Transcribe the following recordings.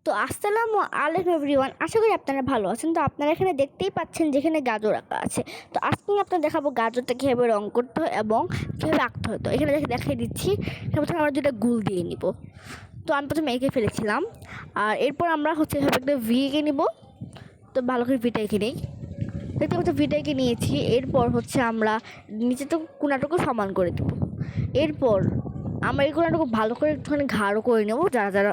তো আসসালামু আলাইকুম এভরিওয়ান, আশা করি আপনারা ভালো আছেন। তো আপনারা এখানে দেখতেই পাচ্ছেন যেখানে গাজর রাখা আছে। তো আজকে আমি আপনাদের দেখাবো গাজরটা কীভাবে রং করতে হয় এবং কীভাবে আঁকতে হয়। তো এখানে দেখিয়ে দিচ্ছি। প্রথমে আমরা দুটো গুল দিয়ে নিব। তো আমি প্রথমে এঁকে ফেলেছিলাম, আর এরপর আমরা এভাবে একটা ভি এঁকে নিব। তো ভালো করে ভিটা এঁকে নিই। দেখতে পাচ্ছি ভিটা এঁকে নিয়েছি। এরপর আমরা নিচে তো কোনাটুকু সমান করে দেব। এরপর আমরা এই কোনাটুকু ভালো করে একটুখানি ঘাড়ো করে নেব, যারা যারা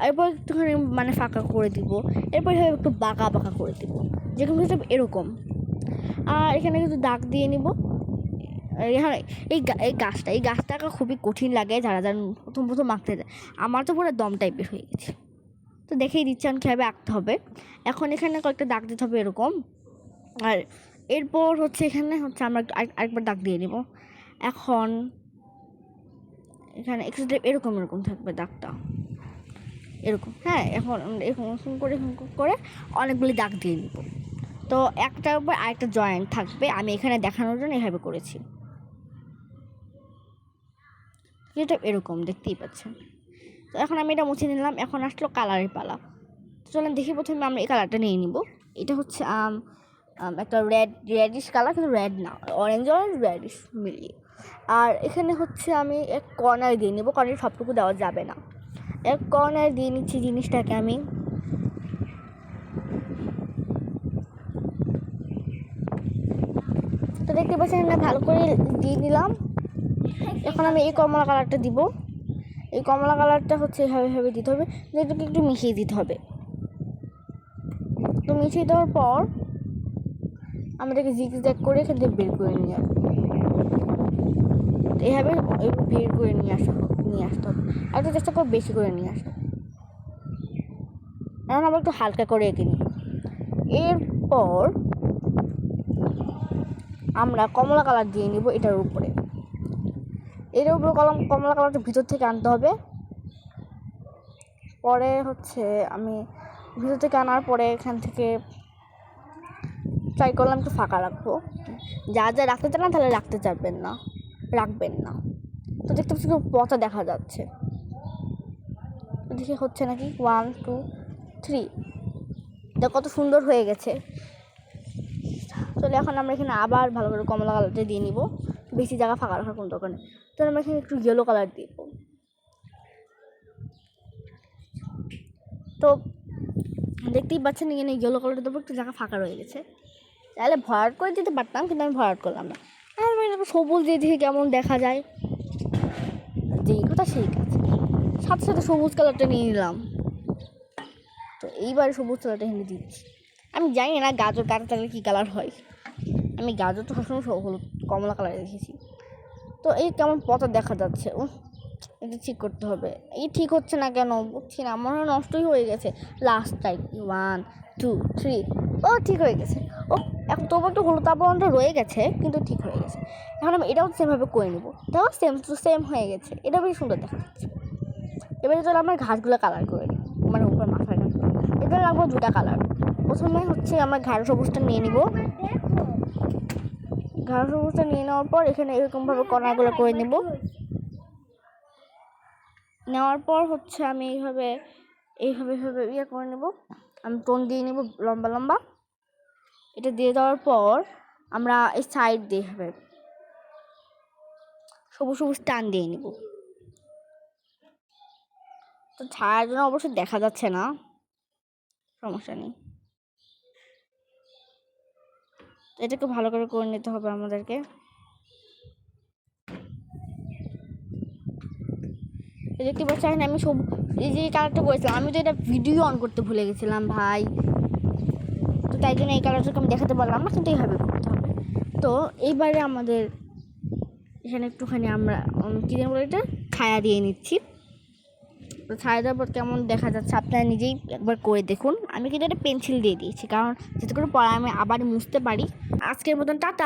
এরপর একটুখানি ফাঁকা করে দিব। এরপর একটু বাঁকা বাঁকা করে দিব, যেরকম এরকম। আর এখানে কিন্তু দাগ দিয়ে নিব। হ্যাঁ, এই গাছটা আঁকা খুবই কঠিন লাগে যারা যারা প্রথম আঁকতে যায়। আমার তো পুরো দম টাইপের হয়ে গেছে। তো দেখেই দিচ্ছি আমি কীভাবে আঁকতে হবে। এখন এখানে কয়েকটা দাগ দিতে হবে এরকম। আর এরপর এখানে আমরা আরেকবার দাগ দিয়ে নিব। এখন এখানে এরকম থাকবে দাগটা, এরকম। হ্যাঁ, এখন এরকম করে অনেকগুলি দাগ দিয়ে নিব। তো একটার উপর আরেকটা জয়েন্ট থাকবে। আমি এখানে দেখানোর জন্য এভাবে করেছি। যেটা এরকম দেখতেই পাচ্ছেন। তো এখন আমি এটা মুছে নিলাম। এখন আসলো কালারের পালা। চলেন দেখি। প্রথমে আমরা এই কালারটা নিয়ে নিব। এটা একটা রেডিশ কালার, কিন্তু রেড না, অরেঞ্জ রেডিশ মিলিয়ে। আর এখানে আমি এক কর্নার দিয়ে নেব। কর্নারে সবটুকু দেওয়া যাবে না। এক কর্নার দিয়ে নিচ্ছি জিনিসটাকে আমি। তো দেখতে পাচ্ছেন আমরা ভালো করে দিয়ে নিলাম। এখন আমি এই কমলা কালারটা দিব। এই কমলা কালারটা এভাবে দিতে হবে। এটাকে একটু মিশিয়ে দিতে হবে। তো মিশিয়ে দেওয়ার পর আমাদেরকে জিগজ্যাগ করে এখান থেকে বের করে নিয়ে আসবো। এইভাবে বের করে নিয়ে আসতে হবে। আর একটু চেষ্টা করে বেশি করে নিয়ে আসা। এখন আমরা একটু হালকা করে এঁকে নিই। এরপর আমরা কমলা কালার দিয়ে নিব এটার উপরে। এটার উপরে কমলা কালারটা ভিতর থেকে আনতে হবে। পরে আমি ভিতর থেকে আনার পরে এখান থেকে ট্রাই করলাম একটু ফাঁকা রাখবো। যা যা রাখতে চান না তাহলে রাখবেন না। তো দেখতে পাচ্ছি পচা দেখা যাচ্ছে। দেখি হচ্ছে নাকি। 1 2 3, এটা কত সুন্দর হয়ে গেছে। চলে এখন আমরা এখানে আবার ভালো করে কমলা কালারটা দিয়ে নিব। বেশি জায়গা ফাঁকা রাখার কোনো দরকার নেই। তাহলে আমরা এখানে একটু ইয়েলো কালার দিব। তো দেখতেই পাচ্ছেন এখানে ইয়েলো কালারটা দেবো, একটু জায়গা ফাঁকা রয়ে গেছে। তাহলে ভরাট করে দিতে পারতাম, কিন্তু আমি ভরাট করলাম না। সবুজ দিয়ে দেখি কেমন দেখা যায়। যেই কথা সেই কাজ। সাথে সাথে সবুজ কালারটা নিয়ে নিলাম। তো এইবারে সবুজ কালারটা এখানে দিচ্ছি। আমি জানি না গাজর কাটা থাকলে কী কালার হয়। আমি গাজর তো সবসময় হলুদ কমলা কালারে দেখেছি। তো এই কেমন পচা দেখা যাচ্ছে। এটা ঠিক করতে হবে। এই ঠিক হচ্ছে না কেন বুঝছি না। আমার নষ্টই হয়ে গেছে। লাস্ট টাইম 1 2 3, ও ঠিক হয়ে গেছে। ও এখন তবু একটু হলুদ আবরণটা রয়ে গেছে, কিন্তু ঠিক হয়ে গেছে। এখন আমি এটাও সেমভাবে করে নেবো। দেখো সেম টু সেম হয়ে গেছে। এটা বেশ সুন্দর দেখা যাচ্ছে। এবারে চলো আমরা ঘাসগুলো কালার করে নিই, উপর মাথার ঘাসগুলো। এবার রাখবো 2টা কালার। প্রথমে আমরা ঘাড় সবুজটা নিয়ে নিব। ঘাড় সবুজটা নিয়ে নেওয়ার পর এখানে এরকমভাবে কর্নারগুলো করে নেব। নেওয়ার পর আমি এইভাবে ইয়ে করে নেব। আমি টোন দিয়ে নেব লম্বা লম্বা। এটা দিয়ে দেওয়ার পর আমরা এই সাইড দিয়ে সবুজ সবুজ টান দিয়ে নেব। তো ছায়ার জন্য অবশ্যই দেখা যাচ্ছে না, সমস্যা নেই। এটাকে ভালো করে নিতে হবে আমাদেরকে। দেখতে পাচ্ছেন আমি এই যে কালারটা করেছিলাম, আমি তো এটা ভিডিও অন করতে ভুলে গেছিলাম ভাই। তো তাই জন্য এই কালারটাকে আমি দেখাতে পারলাম না, কিন্তু এইভাবে করতে হবে। তো এইবারে আমাদের এখানে একটুখানি আমরা কী যেন বলে এটা ছায়া দিয়ে নিচ্ছি। তো ছায়া দেওয়ার পর কেমন দেখা যাচ্ছে আপনারা নিজেই একবার করে দেখুন। আমি কিন্তু এটা পেন্সিল দিয়ে দিয়েছি, কারণ যাতে করে পরে আমি আবার মুছতে পারি। আজকের মতন টাটা।